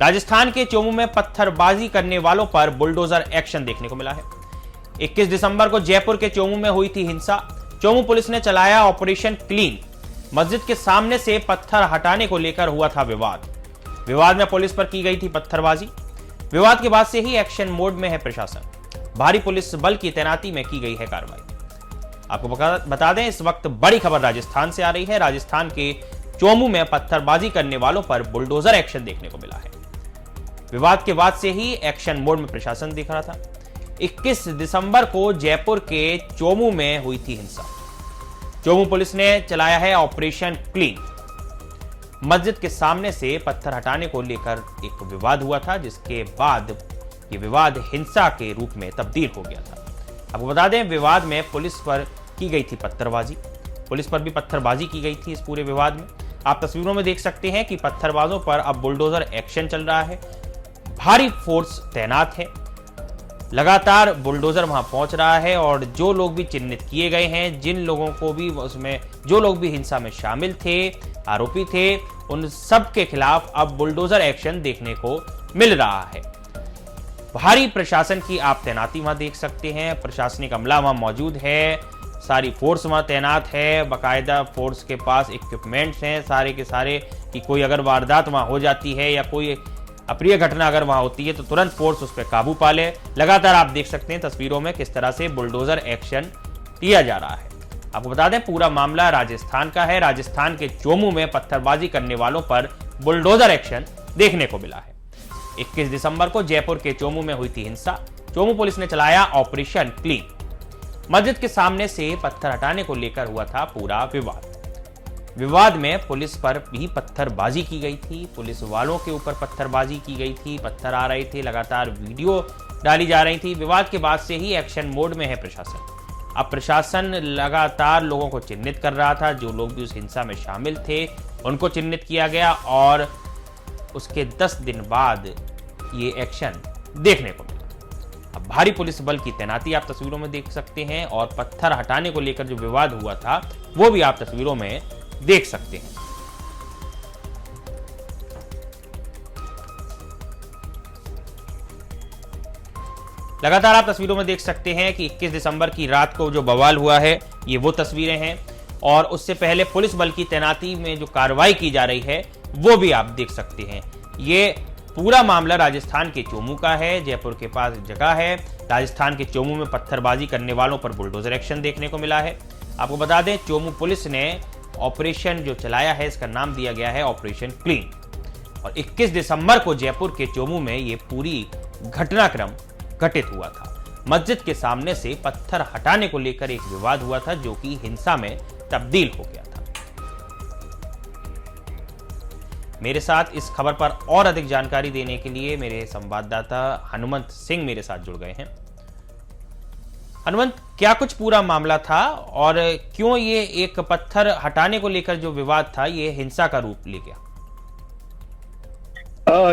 राजस्थान के चोमू में पत्थरबाजी करने वालों पर बुलडोजर एक्शन देखने को मिला है। 21 दिसंबर को जयपुर के चोमू में हुई थी हिंसा। चोमू पुलिस ने चलाया ऑपरेशन क्लीन। मस्जिद के सामने से पत्थर हटाने को लेकर हुआ था विवाद में पुलिस पर की गई थी पत्थरबाजी। विवाद के बाद से ही एक्शन मोड में है प्रशासन। भारी पुलिस बल की तैनाती में की गई है कार्रवाई। आपको बता दें, इस वक्त बड़ी खबर राजस्थान से आ रही है। राजस्थान के चोमू में पत्थरबाजी करने वालों पर बुलडोजर एक्शन देखने को मिला है। विवाद के बाद से ही एक्शन मोड में प्रशासन दिख रहा था। 21 दिसंबर को जयपुर के चोमू में हुई थी हिंसा। चोमू पुलिस ने चलाया है ऑपरेशन क्लीन। मस्जिद के सामने से पत्थर हटाने को लेकर एक विवाद हुआ था, जिसके बाद यह विवाद हिंसा के रूप में तब्दील हो गया था। आपको बता दें, विवाद में पुलिस पर की गई थी पत्थरबाजी। पुलिस पर भी पत्थरबाजी की गई थी इस पूरे विवाद में। आप तस्वीरों में देख सकते हैं कि पत्थरबाजों पर अब बुलडोजर एक्शन चल रहा है। भारी फोर्स तैनात है। लगातार बुलडोजर वहां पहुंच रहा है और जो लोग भी चिन्हित किए गए हैं, जिन लोगों को भी उसमें जो लोग भी हिंसा में शामिल थे, आरोपी थे, उन सब के खिलाफ अब बुलडोजर एक्शन देखने को मिल रहा है। भारी प्रशासन की आप तैनाती वहां देख सकते हैं। प्रशासनिक अमला वहां मौजूद है। सारी फोर्स वहां तैनात है। बाकायदा फोर्स के पास इक्विपमेंट्स हैं सारे के सारे, कि कोई अगर वारदात वहां हो जाती है या कोई अप्रिय घटना अगर वहां होती है तो तुरंत फोर्स उस पर काबू पा ले। लगातार आप देख सकते हैं तस्वीरों में किस तरह से बुलडोजर एक्शन लिया जा रहा है। आपको बता दें, पूरा मामला राजस्थान का है। राजस्थान के चोमू में पत्थरबाजी करने वालों पर बुलडोजर एक्शन देखने को मिला है। 21 दिसंबर को जयपुर के चोमू में हुई थी हिंसा। चोमू पुलिस ने चलाया ऑपरेशन क्लीन। मस्जिद के सामने से पत्थर हटाने को लेकर हुआ था पूरा विवाद में पुलिस पर भी पत्थरबाजी की गई थी। पुलिस वालों के ऊपर पत्थरबाजी की गई थी। पत्थर आ रहे थे, लगातार वीडियो डाली जा रही थी। विवाद के बाद से ही एक्शन मोड में है प्रशासन। अब प्रशासन लगातार लोगों को चिन्हित कर रहा था। जो लोग भी उस हिंसा में शामिल थे उनको चिन्हित किया गया और उसके 10 दिन बाद ये एक्शन देखने को मिला। अब भारी पुलिस बल की तैनाती आप तस्वीरों में देख सकते हैं और पत्थर हटाने को लेकर जो विवाद हुआ था वो भी आप तस्वीरों में देख सकते हैं। लगातार आप तस्वीरों में देख सकते हैं कि 21 दिसंबर की रात को जो बवाल हुआ है ये वो तस्वीरें हैं और उससे पहले पुलिस बल की तैनाती में जो कार्रवाई की जा रही है वो भी आप देख सकते हैं। ये पूरा मामला राजस्थान के चोमू का है। जयपुर के पास जगह है। राजस्थान के चोमू में पत्थरबाजी करने वालों पर बुलडोजर एक्शन देखने को मिला है। आपको बता दें, चोमू पुलिस ने ऑपरेशन जो चलाया है इसका नाम दिया गया है ऑपरेशन क्लीन। और 21 दिसंबर को जयपुर के चोमू में ये पूरी घटनाक्रम घटित हुआ था। मस्जिद के सामने से पत्थर हटाने को लेकर एक विवाद हुआ था जो कि हिंसा में तब्दील हो गया था। मेरे साथ इस खबर पर और अधिक जानकारी देने के लिए मेरे संवाददाता हनुमंत सिंह मेरे साथ जुड़ गए हैं। हनुमंत, क्या कुछ पूरा मामला था और क्यों ये एक पत्थर हटाने को लेकर जो विवाद था ये हिंसा का रूप ले गया?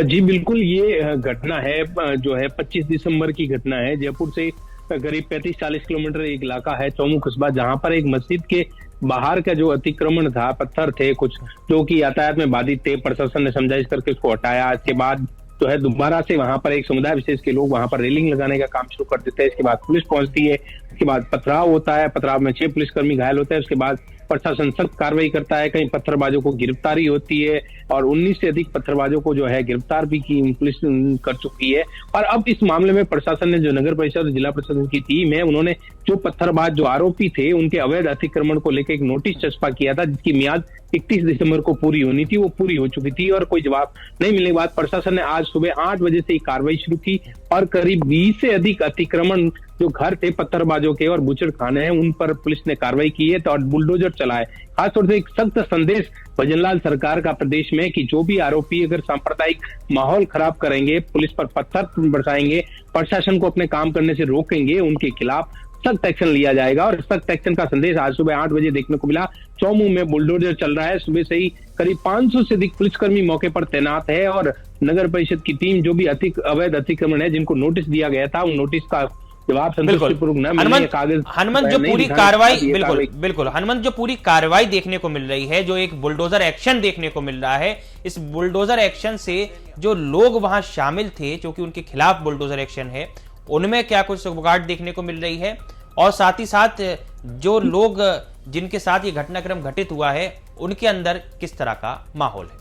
जी बिल्कुल, ये घटना है जो है 25 दिसंबर की घटना है। जयपुर से करीब 35-40 किलोमीटर एक इलाका है चोमू कस्बा, जहां पर एक मस्जिद के बाहर का जो अतिक्रमण था, पत्थर थे कुछ जो कि यातायात में बाधित थे। प्रशासन ने समझाइश करके उसको हटाया। इसके बाद जो है दोबारा से वहां पर एक समुदाय विशेष के लोग वहां पर रेलिंग लगाने का काम शुरू कर देते हैं। इसके बाद पुलिस पहुंचती है। इसके बाद पथराव होता है। पथराव में 6 पुलिसकर्मी घायल होते हैं। उसके बाद प्रशासन सख्त कार्रवाई करता है। कई पत्थरबाजों को गिरफ्तारी होती है और 19 से अधिक पत्थरबाजों को जो है गिरफ्तार भी की पुलिस कर चुकी है। और अब इस मामले में प्रशासन ने जो नगर परिषद और जिला प्रशासन की टीम है, उन्होंने जो पत्थरबाज जो आरोपी थे उनके अवैध अतिक्रमण को लेकर एक नोटिस चस्पा किया था, जिसकी मियाद 31 दिसंबर को पूरी होनी थी। वो पूरी हो चुकी थी और कोई जवाब नहीं मिलने के बाद प्रशासन ने आज सुबह 8 बजे से कार्रवाई शुरू की और करीब 20 से अधिक अतिक्रमण जो घर थे पत्थरबाजों के और बुचड़ खाने हैं उन पर पुलिस ने कार्रवाई की है तो और बुलडोजर चलाए। खासतौर से एक सख्त संदेश भजनलाल सरकार का प्रदेश में कि जो भी आरोपी अगर सांप्रदायिक माहौल खराब करेंगे, पुलिस पर पत्थर बरसाएंगे, प्रशासन को अपने काम करने से रोकेंगे, उनके खिलाफ सख्त एक्शन लिया जाएगा। और सख्त एक्शन का संदेश आज सुबह 8 बजे देखने को मिला। चोमू में बुलडोजर चल रहा है। सुबह से ही करीब 500 से अधिक पुलिसकर्मी मौके पर तैनात है और नगर परिषद की टीम जो भी अवैध अतिक्रमण है जिनको नोटिस दिया गया था, उन नोटिस का जवाब संतुष्टिपूर्वक न मिलने, कागज हनुमंत जो पूरी कार्रवाई, बिल्कुल बिल्कुल हनुमंत, जो पूरी कार्रवाई देखने को मिल रही है, जो एक बुलडोजर एक्शन देखने को मिल रहा है, इस बुलडोजर एक्शन से जो लोग वहां शामिल थे, जो कि उनके खिलाफ बुलडोजर एक्शन है, उनमें क्या कुछ सौगात देखने को मिल रही है, और साथ ही साथ जो लोग जिनके साथ ये घटनाक्रम घटित हुआ है, उनके अंदर किस तरह का माहौल है?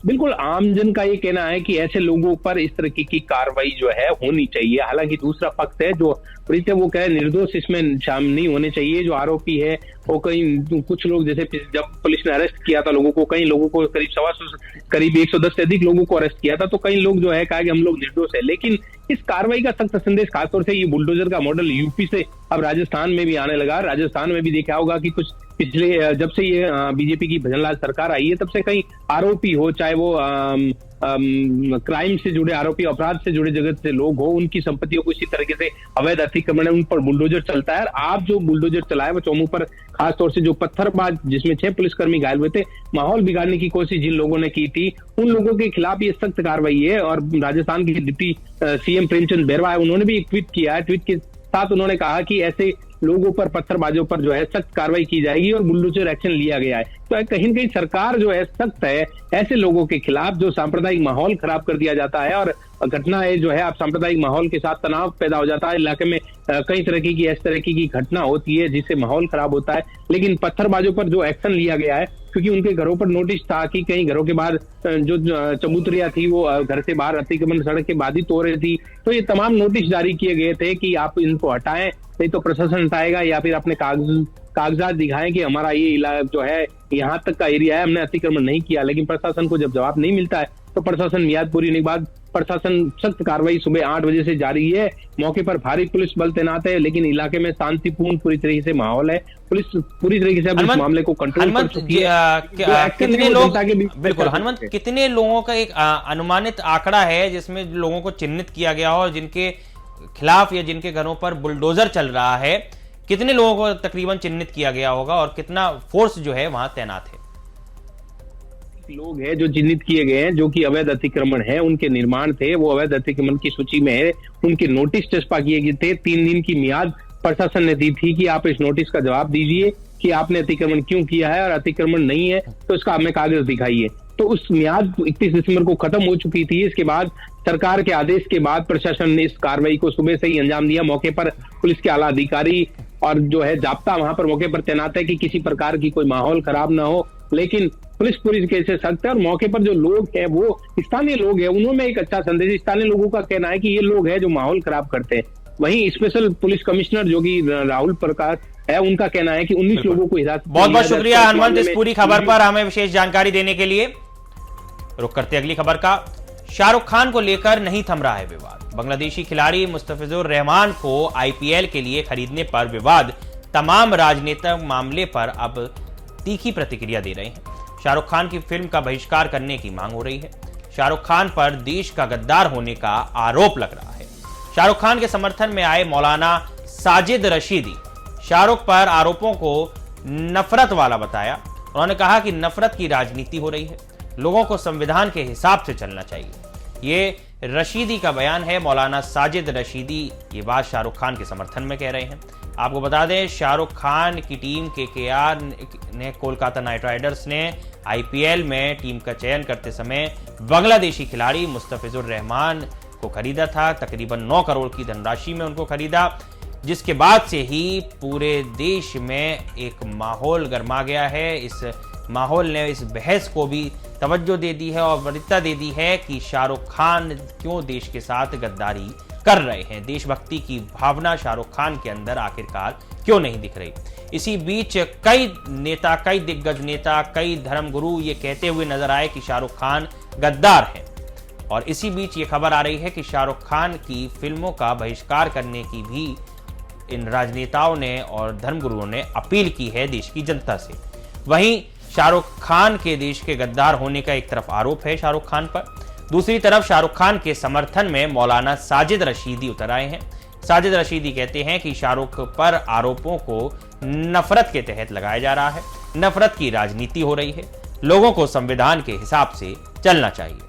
बिल्कुल आमजन का ये कहना है कि ऐसे लोगों पर इस तरीके की कार्रवाई जो है होनी चाहिए। हालांकि दूसरा पक्ष है जो पीड़ित है, वो कहे निर्दोष इसमें शामिल नहीं होने चाहिए। जो आरोपी है वो कई कुछ लोग, जैसे जब पुलिस ने अरेस्ट किया था लोगों को, कई लोगों को करीब 110 से अधिक लोगों को अरेस्ट किया था, तो कई लोग जो है कहा कि हम लोग निर्दोष है। लेकिन इस कार्रवाई का सख्त संदेश खासतौर से ये बुलडोजर का मॉडल यूपी से अब राजस्थान में भी आने लगा। राजस्थान में भी देखा होगा कि कुछ पिछले जब से ये बीजेपी की भजनलाल सरकार आई है, तब से कई आरोपी हो, चाहे वो क्राइम से जुड़े आरोपी, अपराध से जुड़े जगत से लोग हो, उनकी संपत्तियों को इसी तरीके से अवैध अतिक्रमण है, उन पर बुलडोजर चलता है। आप जो बुलडोजर चलाए वो चौमू पर खासतौर से जो पत्थरबाज, जिसमें 6 पुलिसकर्मी घायल हुए थे, माहौल बिगाड़ने की कोशिश जिन लोगों ने की थी, उन लोगों के खिलाफ ये सख्त कार्रवाई है। और राजस्थान के डिप्टी सीएम प्रेमचंद बैरवा है, उन्होंने भी एक ट्वीट किया है। ट्वीट के साथ उन्होंने कहा कि ऐसे लोगों पर, पत्थरबाजों पर जो है सख्त कार्रवाई की जाएगी और बुलडोजर एक्शन लिया गया है। तो कहीं न कहीं सरकार जो है सख्त है ऐसे लोगों के खिलाफ जो सांप्रदायिक माहौल खराब कर दिया जाता है। और घटना है जो है, आप सांप्रदायिक माहौल के साथ तनाव पैदा हो जाता है इलाके में, कई तरह की इस तरह की घटना होती है जिससे माहौल खराब होता है। लेकिन पत्थरबाजों पर जो एक्शन लिया गया है, क्योंकि उनके घरों पर नोटिस था कि कई घरों के बाहर जो चबूतरियां थी वो घर से बाहर अतिक्रमण सड़क के बाद ही तोड़ रही थी, तो ये तमाम नोटिस जारी किए गए थे कि आप इनको हटाएं, नहीं तो प्रशासन हटाएगा, या फिर अपने कागजात दिखाएं कि हमारा ये इलाका जो है यहाँ तक का एरिया है, हमने अतिक्रमण नहीं किया। लेकिन प्रशासन को जब जवाब नहीं मिलता है तो प्रशासन मियाद पूरी होने के बाद प्रशासन सख्त कार्रवाई सुबह 8 बजे से जारी है। मौके पर भारी पुलिस बल तैनात है, लेकिन इलाके में शांतिपूर्ण पूरी तरीके से माहौल है। पुलिस पूरी तरीके से अब इस मामले को कंट्रोल कर चुकी है। कितने लोग, बिल्कुल हनुमंत, कितने लोगों का एक अनुमानित आंकड़ा है जिसमें लोगों को चिन्हित किया गया हो, जिनके खिलाफ या जिनके घरों पर बुलडोजर चल रहा है, कितने लोगों को तकरीबन चिन्हित किया गया होगा और कितना फोर्स जो है वहां तैनात है? लोग हैं जो चिन्हित किए गए हैं, जो कि अवैध अतिक्रमण है, उनके निर्माण थे, वो अवैध अतिक्रमण की सूची में है, उनके नोटिस चस्पा किए गए थे। 3 दिन की मियाद प्रशासन ने दी थी कि आप इस नोटिस का जवाब दीजिए कि आपने अतिक्रमण क्यों किया है, और अतिक्रमण नहीं है तो इसका हमें कागज दिखाइए। तो उस मियाद 31 दिसंबर को खत्म हो चुकी थी। इसके बाद सरकार के आदेश के बाद प्रशासन ने इस कार्रवाई को सुबह से ही अंजाम दिया। मौके पर पुलिस के आला अधिकारी और जो है जाब्ता वहां पर मौके पर तैनात है कि किसी प्रकार की कोई माहौल खराब ना हो। लेकिन पुलिस पूरी कैसे सख्त है, और मौके पर जो लोग हैं वो स्थानीय लोग हैं, उन्होंने एक अच्छा संदेश, स्थानीय लोगों का कहना है कि ये लोग हैं जो माहौल खराब करते हैं। वहीं स्पेशल पुलिस कमिश्नर जो कि राहुल प्रकाश है, उनका कहना है कि 19 लोगों को हिरासत में। बहुत बहुत शुक्रिया हनुमंत इस पूरी खबर पर हमें विशेष जानकारी देने के लिए। रुक करते अगली खबर का। शाहरुख खान को लेकर नहीं थम रहा है विवाद। बांग्लादेशी खिलाड़ी मुस्तफिजुर रहमान को आईपीएल के लिए खरीदने पर विवाद, तमाम राजनीतिक मामले पर अब तीखी प्रतिक्रिया दे रहे हैं। शाहरुख खान की फिल्म का बहिष्कार करने की मांग हो रही है। शाहरुख खान पर देश का गद्दार होने का आरोप लग रहा है। शाहरुख खान के समर्थन में आए मौलाना साजिद रशीदी शाहरुख पर आरोपों को नफरत वाला बताया। उन्होंने कहा कि नफरत की राजनीति हो रही है, लोगों को संविधान के हिसाब से चलना चाहिए। ये रशीदी का बयान है। मौलाना साजिद रशीदी ये बात शाहरुख खान के समर्थन में कह रहे हैं। आपको बता दें, शाहरुख खान की टीम केकेआर ने, कोलकाता नाइट राइडर्स ने आईपीएल में टीम का चयन करते समय बांग्लादेशी खिलाड़ी मुस्तफिजुर रहमान को खरीदा था। तकरीबन 9 करोड़ की धनराशि में उनको खरीदा, जिसके बाद से ही पूरे देश में एक माहौल गर्मा गया है। इस माहौल ने इस बहस को भी तवज्जो दे दी है और वरीयता दे दी है कि शाहरुख खान क्यों देश के साथ गद्दारी कर रहे हैं। देशभक्ति की भावना शाहरुख खान के अंदर आखिरकार क्यों नहीं दिख रही। इसी बीच कई नेता, कई दिग्गज नेता, कई धर्मगुरु ये कहते हुए नजर आए कि शाहरुख खान गद्दार हैं। और इसी बीच ये खबर आ रही है कि शाहरुख खान की फिल्मों का बहिष्कार करने की भी इन राजनेताओं ने और धर्मगुरुओं ने अपील की है देश की जनता से। वहीं शाहरुख खान के देश के गद्दार होने का एक तरफ आरोप है शाहरुख खान पर, दूसरी तरफ शाहरुख खान के समर्थन में मौलाना साजिद रशीदी उतर आए हैं। साजिद रशीदी कहते हैं कि शाहरुख पर आरोपों को नफरत के तहत लगाया जा रहा है, नफरत की राजनीति हो रही है, लोगों को संविधान के हिसाब से चलना चाहिए।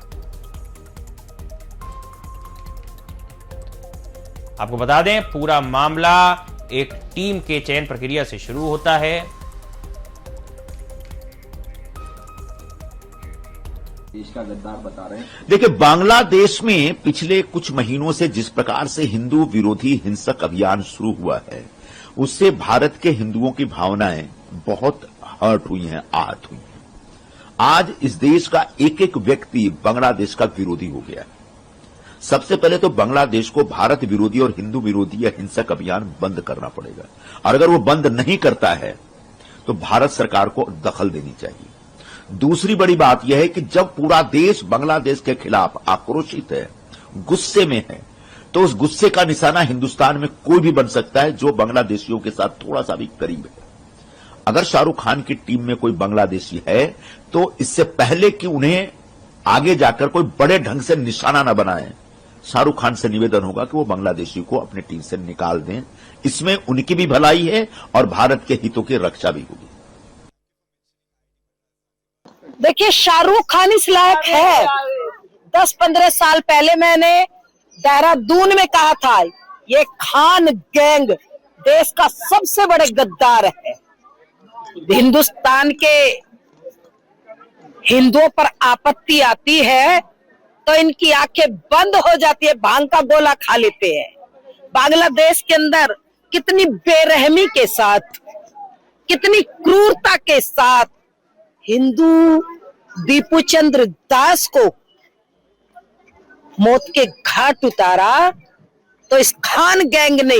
आपको बता दें, पूरा मामला एक टीम के चयन प्रक्रिया से शुरू होता है। देश का गद्दार बता रहे हैं। देखिए, बांग्लादेश में पिछले कुछ महीनों से जिस प्रकार से हिंदू विरोधी हिंसक अभियान शुरू हुआ है, उससे भारत के हिंदुओं की भावनाएं बहुत हर्ट हुई हैं, आहत हुई हैं। आज इस देश का एक एक व्यक्ति बांग्लादेश का विरोधी हो गया है। सबसे पहले तो बांग्लादेश को भारत विरोधी और हिंदू विरोधी या हिंसक अभियान बंद करना पड़ेगा, और अगर वो बंद नहीं करता है तो भारत सरकार को दखल देनी चाहिए। दूसरी बड़ी बात यह है कि जब पूरा देश बांग्लादेश के खिलाफ आक्रोशित है, गुस्से में है, तो उस गुस्से का निशाना हिंदुस्तान में कोई भी बन सकता है जो बांग्लादेशियों के साथ थोड़ा सा भी करीब है। अगर शाहरुख खान की टीम में कोई बांग्लादेशी है तो इससे पहले कि उन्हें आगे जाकर कोई बड़े ढंग से निशाना न बनाए, शाहरुख खान से निवेदन होगा कि वो बांग्लादेशी को अपनी टीम से निकाल दें। इसमें उनकी भी भलाई है और भारत के हितों की रक्षा भी होगी। देखिए, शाहरुख खान इस लायक है। 10-15 साल पहले मैंने देहरादून में कहा था, ये खान गैंग देश का सबसे बड़े गद्दार है। हिंदुस्तान के हिंदुओं पर आपत्ति आती है तो इनकी आंखें बंद हो जाती है, भांग का गोला खा लेते हैं। बांग्लादेश के अंदर कितनी बेरहमी के साथ, कितनी क्रूरता के साथ हिंदू दीपू चंद्र दास को मौत के घाट उतारा, तो इस खान गैंग ने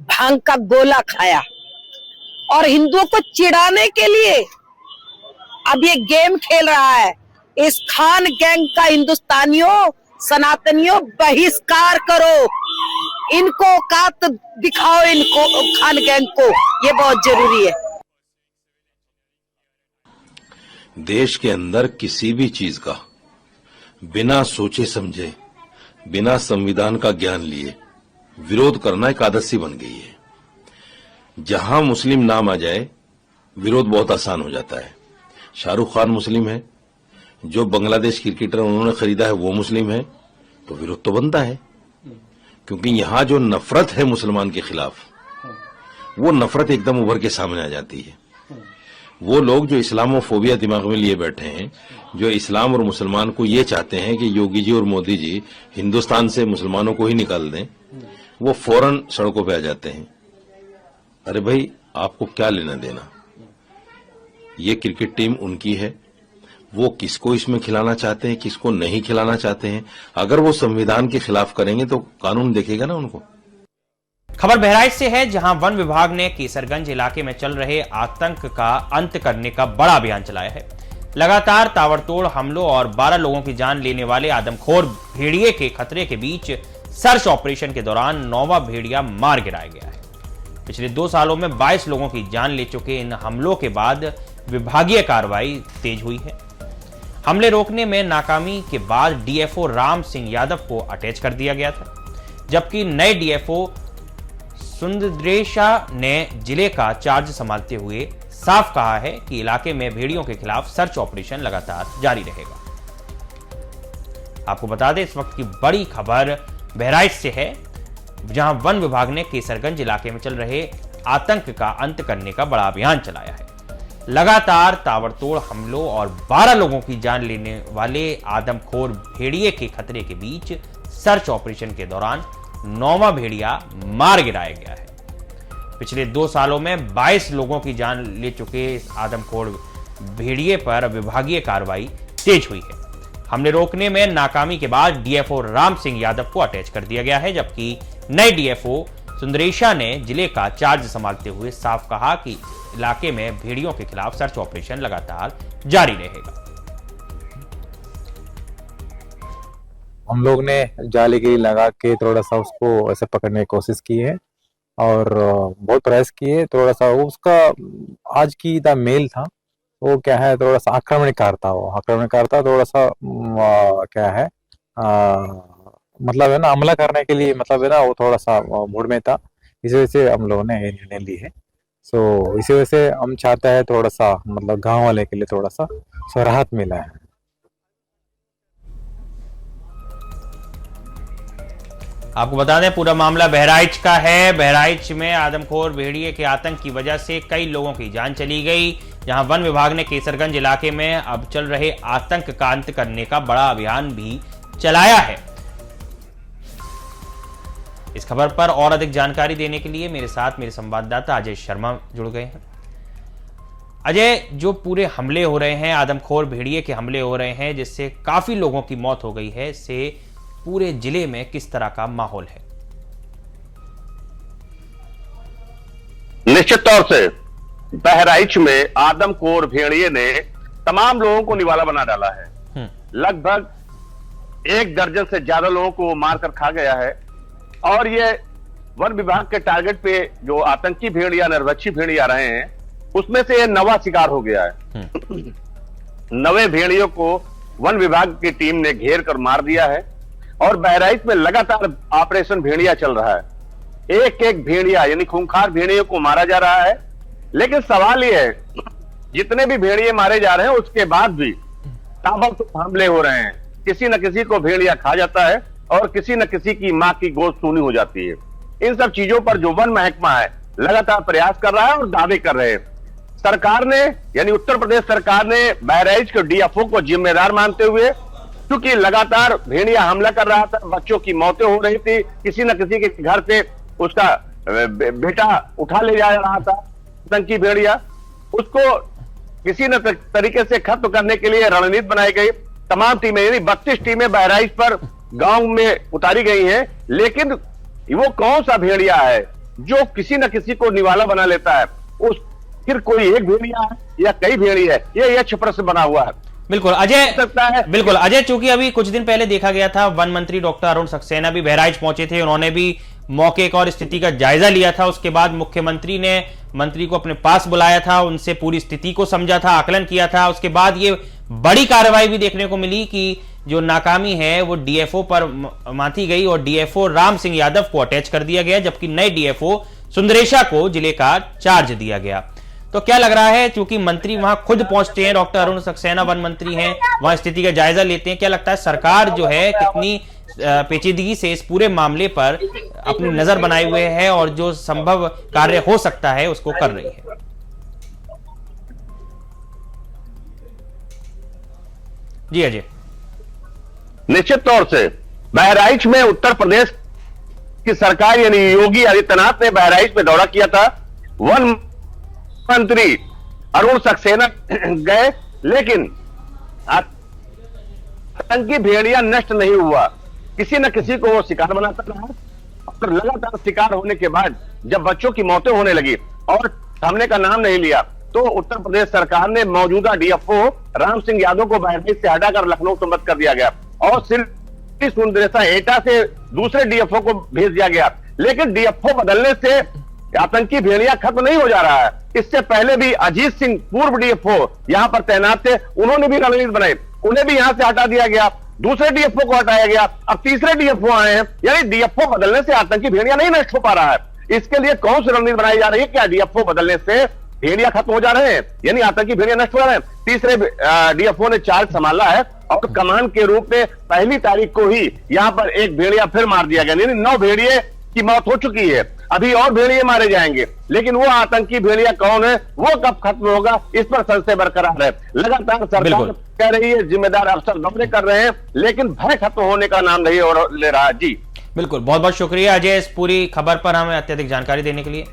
भांग का गोला खाया। और हिंदुओं को चिढ़ाने के लिए अब ये गेम खेल रहा है। इस खान गैंग का हिंदुस्तानियों, सनातनियों बहिष्कार करो, इनको औकात दिखाओ, इनको खान गैंग को, ये बहुत जरूरी है। देश के अंदर किसी भी चीज का बिना सोचे समझे, बिना संविधान का ज्ञान लिए विरोध करना एक आदत सी बन गई है। जहां मुस्लिम नाम आ जाए, विरोध बहुत आसान हो जाता है। शाहरुख खान मुस्लिम है, जो बांग्लादेश क्रिकेटर उन्होंने खरीदा है वो मुस्लिम है, तो विरोध तो बनता है। क्योंकि यहां जो नफरत है मुसलमान के खिलाफ, वो नफरत एकदम उभर के सामने आ जाती है। वो लोग जो इस्लामोफोबिया दिमाग में लिए बैठे हैं, जो इस्लाम और मुसलमान को ये चाहते हैं कि योगी जी और मोदी जी हिंदुस्तान से मुसलमानों को ही निकाल दें, वो फौरन सड़कों पे आ जाते हैं। अरे भाई, आपको क्या लेना देना? ये क्रिकेट टीम उनकी है, वो किसको इसमें खिलाना चाहते हैं, किसको नहीं खिलाना चाहते हैं। अगर वो संविधान के खिलाफ करेंगे तो कानून देखेगा ना उनको। खबर बहराइच से है, जहां वन विभाग ने केसरगंज इलाके में चल रहे आतंक का अंत करने का बड़ा अभियान चलाया है। लगातार ताबड़तोड़ हमलों और 12 लोगों की जान लेने वाले आदमखोर भेड़िए के खतरे के बीच सर्च ऑपरेशन के दौरान 9वां भेड़िया मार गिराया गया है। पिछले 2 सालों में 22 लोगों की जान ले चुके इन हमलों के बाद विभागीय कार्रवाई तेज हुई है। हमले रोकने में नाकामी के बाद डीएफओ राम सिंह यादव को अटैच कर दिया गया था, जबकि नए डीएफओ सुंदरेशा ने जिले का चार्ज संभालते हुए साफ कहा है कि इलाके में भेड़ियों के खिलाफ सर्च ऑपरेशन लगातार जारी रहेगा। आपको बता दें, इस वक्त की बड़ी खबर बहराइच से है, जहां वन विभाग ने केसरगंज इलाके में चल रहे आतंक का अंत करने का बड़ा अभियान चलाया है। लगातार ताबड़तोड़ हमलों और 12 लोगों की जान लेने वाले आदमखोर भेड़िए के खतरे के बीच सर्च ऑपरेशन के दौरान 9वां भेड़िया मार गिराया गया है। पिछले 2 सालों में 22 लोगों की जान ले चुके इस आदमखोर भेड़िए पर विभागीय कार्रवाई तेज हुई है। हमले रोकने में नाकामी के बाद डीएफओ राम सिंह यादव को अटैच कर दिया गया है, जबकि नए डीएफओ सुंदरेशा ने जिले का चार्ज संभालते हुए साफ कहा कि इलाके में भेड़ियों के खिलाफ सर्च ऑपरेशन लगातार जारी रहेगा। हम लोग ने जालीगिरी लगा के थोड़ा सा उसको ऐसे पकड़ने की कोशिश की है और बहुत प्रयास किए। थोड़ा सा उसका आज की द मेल था, वो क्या है, थोड़ा सा आक्रमणकार था। वो आक्रमणकार था, थोड़ा सा क्या है, मतलब है ना, हमला करने के लिए, मतलब है ना, वो थोड़ा सा मूड में था। इस वजह से हम लोगों ने ये निर्णय ली है। सो इसी वजह से हम चाहते हैं थोड़ा सा, मतलब गांव वाले के लिए थोड़ा सा राहत मिला है। आपको बता दें पूरा मामला बहराइच का है। बहराइच में आदमखोर भेड़िए के आतंक की वजह से कई लोगों की जान चली गई, जहां वन विभाग ने केसरगंज इलाके में अब चल रहे आतंक का अंत करने का बड़ा अभियान भी चलाया है। इस खबर पर और अधिक जानकारी देने के लिए मेरे साथ मेरे संवाददाता अजय शर्मा जुड़ गए हैं। अजय, जो पूरे हमले हो रहे हैं, आदमखोर भेड़िए के हमले हो रहे हैं जिससे काफी लोगों की मौत हो गई है, से पूरे जिले में किस तरह का माहौल है? निश्चित तौर से बहराइच में आदमखोर भेड़िए ने तमाम लोगों को निवाला बना डाला है। लगभग 1 दर्जन से ज्यादा लोगों को मारकर खा गया है और ये वन विभाग के टारगेट पे जो आतंकी भेड़िया, निर्वक्षी भेड़िया रहे हैं, उसमें से ये 9वां शिकार हो गया है। 9 भेड़ियों को वन विभाग की टीम ने घेर कर मार दिया है और बहराइच में लगातार ऑपरेशन भेड़िया चल रहा है। एक भेड़िया यानी खूंखार भेड़ियों को मारा जा रहा है। लेकिन सवाल यह है, जितने भी भेड़िए मारे जा रहे हैं उसके बाद भी ताबड़तोड़ हमले हो रहे हैं। किसी न किसी को भेड़िया खा जाता है और किसी न किसी की मां की गोद सूनी हो जाती है। इन सब चीजों पर जो वन महकमा है लगातार प्रयास कर रहा है और दावे कर रहे हैं। सरकार ने यानी उत्तर प्रदेश सरकार ने बहराइच के डीएफओ को जिम्मेदार मानते हुए, क्योंकि लगातार भेड़िया हमला कर रहा था, बच्चों की मौतें हो रही थी, किसी न किसी के घर से उसका बेटा उठा ले जा रहा था आतंकी भेड़िया, उसको किसी न तरीके से खत्म करने के लिए रणनीति बनाई गई। तमाम टीमें यानी 32 टीमें बहराइच पर गांव में उतारी गई हैं। लेकिन वो कौन सा भेड़िया है जो किसी न किसी को निवाला बना लेता है? उस फिर कोई एक भेड़िया है या कई भेड़िया है, ये यक्ष प्रश्न बना हुआ है। बिल्कुल अजय, चूंकि अभी कुछ दिन पहले देखा गया था, वन मंत्री डॉक्टर अरुण सक्सेना भी बहराइच पहुंचे थे, उन्होंने भी मौके का और स्थिति का जायजा लिया था। उसके बाद मुख्यमंत्री ने मंत्री को अपने पास बुलाया था, उनसे पूरी स्थिति को समझा था, आकलन किया था। उसके बाद ये बड़ी कार्रवाई भी देखने को मिली कि जो नाकामी है वो डीएफओ पर माथी गई और डीएफओ राम सिंह यादव को अटैच कर दिया गया, जबकि नए डीएफओ सुंदरेशा को जिले का चार्ज दिया गया। तो क्या लग रहा है, क्योंकि मंत्री वहां खुद पहुंचते हैं, डॉक्टर अरुण सक्सेना वन मंत्री हैं, वहां स्थिति का जायजा लेते हैं, क्या लगता है सरकार जो है कितनी पेचीदगी से इस पूरे मामले पर अपनी नजर बनाए हुए है और जो संभव कार्य हो सकता है उसको कर रही है? जी अजय। निश्चित तौर से बहराइच में उत्तर प्रदेश की सरकार यानी योगी आदित्यनाथ ने बहराइच में दौरा किया था। वन मंत्री अरुण सक्सेना गए, लेकिन आतंकी भेड़िया नष्ट नहीं हुआ। किसी न किसी को वो शिकार बनाता रहा और लगातार शिकार होने के बाद जब बच्चों की मौतें होने लगी और थमने का नाम नहीं लिया, तो उत्तर प्रदेश सरकार ने मौजूदा डीएफओ राम सिंह यादव को बहराइच से हटाकर लखनऊ संबद्ध कर दिया गया और सिर्फ सुंदरेसा एटा से दूसरे डीएफओ को भेज दिया गया। लेकिन डीएफओ बदलने से आतंकी भेड़िया खत्म नहीं हो जा रहा है। इससे पहले भी अजीत सिंह पूर्व डीएफओ यहां पर तैनात थे, उन्होंने भी रणनीति बनाई, उन्हें भी यहां से हटा दिया गया, दूसरे डीएफओ को हटाया गया, अब तीसरे डीएफओ आए हैं। यानी डीएफओ बदलने से आतंकी भेड़िया नहीं नष्ट हो पा रहा है। इसके लिए कौन सी रणनीति बनाई जा रही है? क्या डीएफओ बदलने से भेड़िया खत्म हो जा रहे हैं यानी आतंकी भेड़िया नष्ट हो रहे हैं? तीसरे डीएफओ ने चार्ज संभाला है और कमान के रूप में 1 तारीख को ही यहां पर एक भेड़िया फिर मार दिया गया, यानी 9 भेड़िए की मौत हो चुकी है। अभी और भेड़िए मारे जाएंगे, लेकिन वो आतंकी भेड़िया कौन है, वो कब खत्म होगा, इस पर संशय बरकरार है। लगातार सरकार कह रही है जिम्मेदार अफसर दौरे कर रहे हैं, लेकिन भय खत्म होने का नाम नहीं ले रहा। जी बिल्कुल, बहुत बहुत शुक्रिया अजय इस पूरी खबर पर हमें अत्यधिक जानकारी देने के लिए।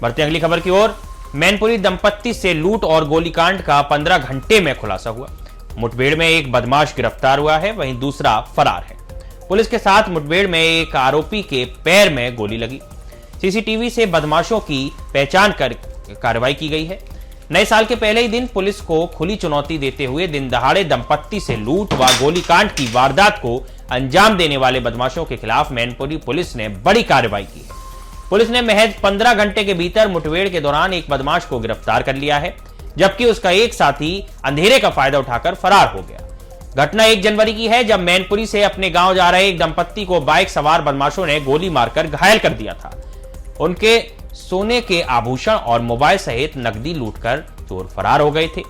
बढ़ते हैं अगली खबर की ओर। मैनपुरी दंपत्ति से लूट और गोलीकांड का 15 घंटे में खुलासा हुआ। मुठभेड़ में एक बदमाश गिरफ्तार हुआ है, वहीं दूसरा फरार है। पुलिस के साथ मुठभेड़ में एक आरोपी के पैर में गोली लगी। सीसीटीवी से बदमाशों की पहचान कर कार्रवाई की गई है। नए साल के पहले ही दिन पुलिस को खुली चुनौती देते हुए दिन दहाड़े दंपत्ति से लूट व गोलीकांड की वारदात को अंजाम देने वाले बदमाशों के खिलाफ मैनपुरी पुलिस ने बड़ी कार्रवाई की है। पुलिस ने महज 15 घंटे के भीतर मुठभेड़ के दौरान एक बदमाश को गिरफ्तार कर लिया है, जबकि उसका एक साथी अंधेरे का फायदा उठाकर फरार हो गया। घटना 1 जनवरी की है, जब मैनपुरी से अपने गांव जा रहे एक दंपत्ति को बाइक सवार बदमाशों ने गोली मारकर घायल कर दिया था। उनके सोने के आभूषण और मोबाइल सहित नकदी लूटकर चोर फरार हो गए थे।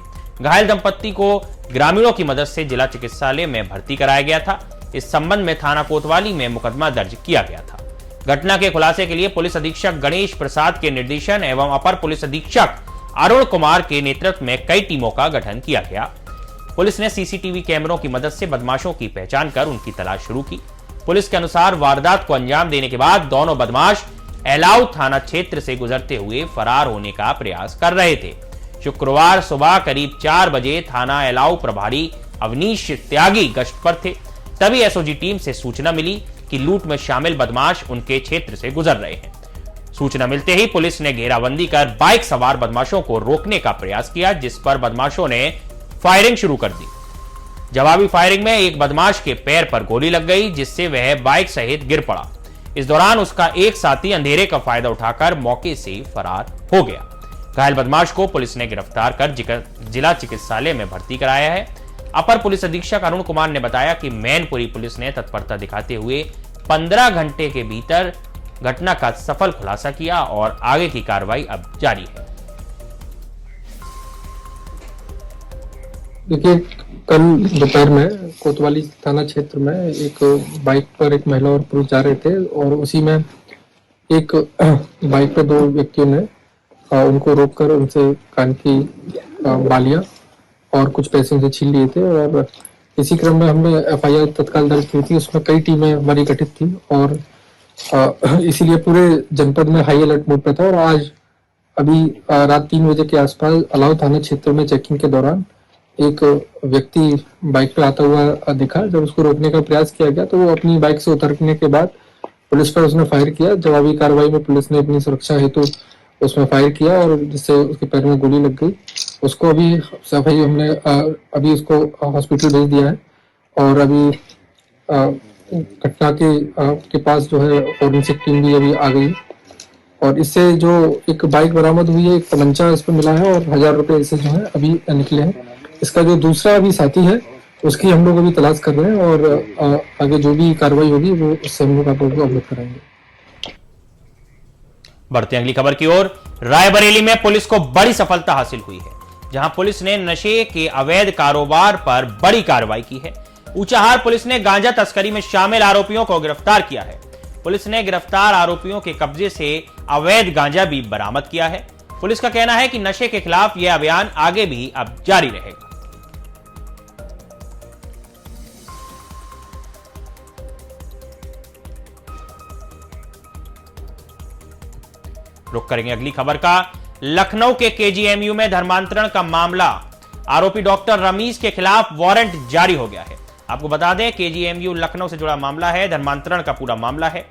घायल दंपत्ति को ग्रामीणों की मदद से जिला चिकित्सालय में भर्ती कराया गया था। इस संबंध में थाना कोतवाली में मुकदमा दर्ज किया गया था। घटना के खुलासे के लिए पुलिस अधीक्षक गणेश प्रसाद के निर्देशन एवं अपर पुलिस अधीक्षक अरुण कुमार के नेतृत्व में कई टीमों का गठन किया गया। पुलिस ने सीसीटीवी कैमरों की मदद से बदमाशों की पहचान कर उनकी तलाश शुरू की। पुलिस के अनुसार वारदात को अंजाम देने के बाद दोनों बदमाश एलाऊ थाना क्षेत्र से गुजरते हुए फरार होने का प्रयास कर रहे थे। शुक्रवार सुबह करीब 4 बजे थाना एलाऊ प्रभारी अवनीश त्यागी गश्त पर थे। तभी एसओजी टीम से सूचना मिली कि लूट में शामिल बदमाश उनके क्षेत्र से गुजर रहे हैं। सूचना मिलते ही पुलिस ने घेराबंदी कर बाइक सवार बदमाशों को रोकने का प्रयास किया, जिस पर बदमाशों ने फायरिंग शुरू कर दी। जवाबी फायरिंग में एक बदमाश के पैर पर गोली लग गई, जिससे वह बाइक सहित गिर पड़ा। इस दौरान उसका एक साथी अंधेरे का फायदा उठाकर मौके से फरार हो गया। घायल बदमाश को पुलिस ने गिरफ्तार कर जिला चिकित्सालय में भर्ती कराया है। अपर पुलिस अधीक्षक अरुण कुमार ने बताया कि मैनपुरी पुलिस ने तत्परता दिखाते हुए 15 घंटे के भीतर घटना का सफल खुलासा किया और आगे की कार्रवाई अब जारी है। देखिए, कल दोपहर में कोतवाली थाना क्षेत्र में एक बाइक पर एक महिला और पुरुष जा रहे थे और उसी में एक बाइक पर 2 व्यक्तियों ने उनको रोककर उनसे कान की बालियां और कुछ पैसे उनसे छीन लिए थे और इसी क्रम में हमने एफआईआर तत्काल दर्ज की थी। उसमें कई टीमें हमारी गठित थी और इसीलिए पूरे जनपद में हाई अलर्ट मोड पे था। और आज अभी रात 3 बजे के आसपास अलाव थाना क्षेत्र में चेकिंग के दौरान एक व्यक्ति बाइक पे आता हुआ दिखा। जब उसको रोकने का प्रयास किया गया तो वो अपनी बाइक से उतरने के बाद पुलिस पर उसने फायर किया। जवाबी कार्रवाई में पुलिस ने अपनी सुरक्षा हेतु उसमें फायर किया और जिससे उसके पैर में गोली लग गई। उसको अभी सफाई हमने अभी उसको हॉस्पिटल भेज दिया है और अभी घटना के पास जो है फॉरेंसिक टीम भी अभी आ गई और इससे जो एक बाइक बरामद हुई है, एक तमंचा इस पर मिला है और 1000 रुपए इससे जो है अभी निकले हैं। इसका जो दूसरा अभी साथी है उसकी हम लोग अभी तलाश कर रहे हैं और आगे जो भी कार्रवाई होगी वो उससे हम लोग आप लोगों को अवगत कराएंगे। बढ़ते अगली खबर की ओर। रायबरेली में पुलिस को बड़ी सफलता हासिल हुई है, जहां पुलिस ने नशे के अवैध कारोबार पर बड़ी कार्रवाई की है। ऊंचाहार पुलिस ने गांजा तस्करी में शामिल आरोपियों को गिरफ्तार किया है। पुलिस ने गिरफ्तार आरोपियों के कब्जे से अवैध गांजा भी बरामद किया है। पुलिस का कहना है कि नशे के खिलाफ यह अभियान आगे भी अब जारी रहेगा। रुक करेंगे अगली खबर का। लखनऊ के केजीएमयू में धर्मांतरण का मामला, आरोपी डॉक्टर रमीज के खिलाफ वारंट जारी हो गया है। आपको बता दें, केजीएमयू लखनऊ से जुड़ा मामला है, धर्मांतरण का पूरा मामला है।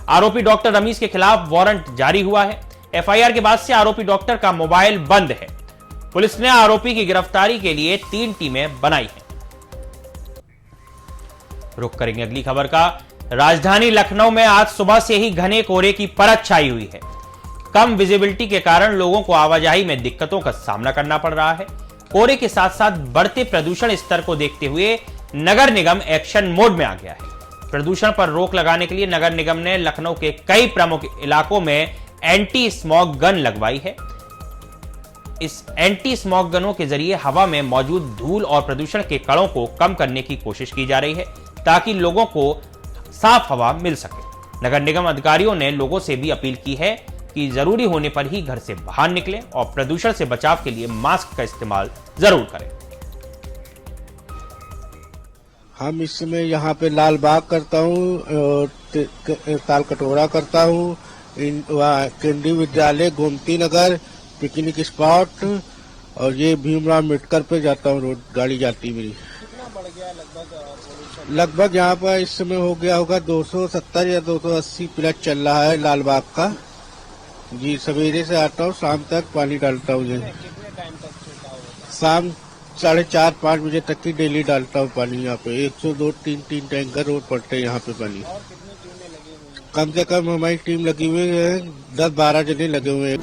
आरोपी डॉक्टर रमीज के खिलाफ वारंट जारी हुआ है। एफआईआर के बाद से आरोपी डॉक्टर का मोबाइल बंद है। पुलिस ने आरोपी की गिरफ्तारी के लिए 3 टीमें बनाई हैं। रुक करेंगे अगली खबर का। राजधानी लखनऊ में आज सुबह से ही घने कोहरे की परत छाई हुई है। कम विजिबिलिटी के कारण लोगों को आवाजाही में दिक्कतों का सामना करना पड़ रहा है। कोहरे के साथ साथ बढ़ते प्रदूषण स्तर को देखते हुए नगर निगम एक्शन मोड में आ गया है। प्रदूषण पर रोक लगाने के लिए नगर निगम ने लखनऊ के कई प्रमुख इलाकों में एंटी स्मॉग गन लगवाई है। इस एंटी स्मॉग गनों के जरिए हवा में मौजूद धूल और प्रदूषण के कणों को कम करने की कोशिश की जा रही है, ताकि लोगों को साफ हवा मिल सके। नगर निगम अधिकारियों ने लोगों से भी अपील की है कि जरूरी होने पर ही घर से बाहर निकलें और प्रदूषण से बचाव के लिए मास्क का इस्तेमाल जरूर करें। हम इस समय यहाँ पे लाल बाग करता हूँ, ताल कटोरा करता हूँ, केंद्रीय विद्यालय, गोमती नगर, पिकनिक स्पॉट और ये भीमराव अम्बेडकर पे जाता हूँ, रोड गाड़ी जाती मेरी। कितना बढ़ गया लगभग यहाँ पर इस समय हो गया होगा 270 या 280 प्लस चल रहा है लाल बाग का। जी सवेरे से आता हूँ, शाम तक पानी डालता हूँ। शाम 4:30-5 बजे तक की डेली डालता हूँ पानी। यहाँ पे 102-3 टैंकर रोज पड़ते हैं यहाँ पे पानी। कम से कम हमारी टीम लगी हुई है, 10-12 जने लगे हुए हैं।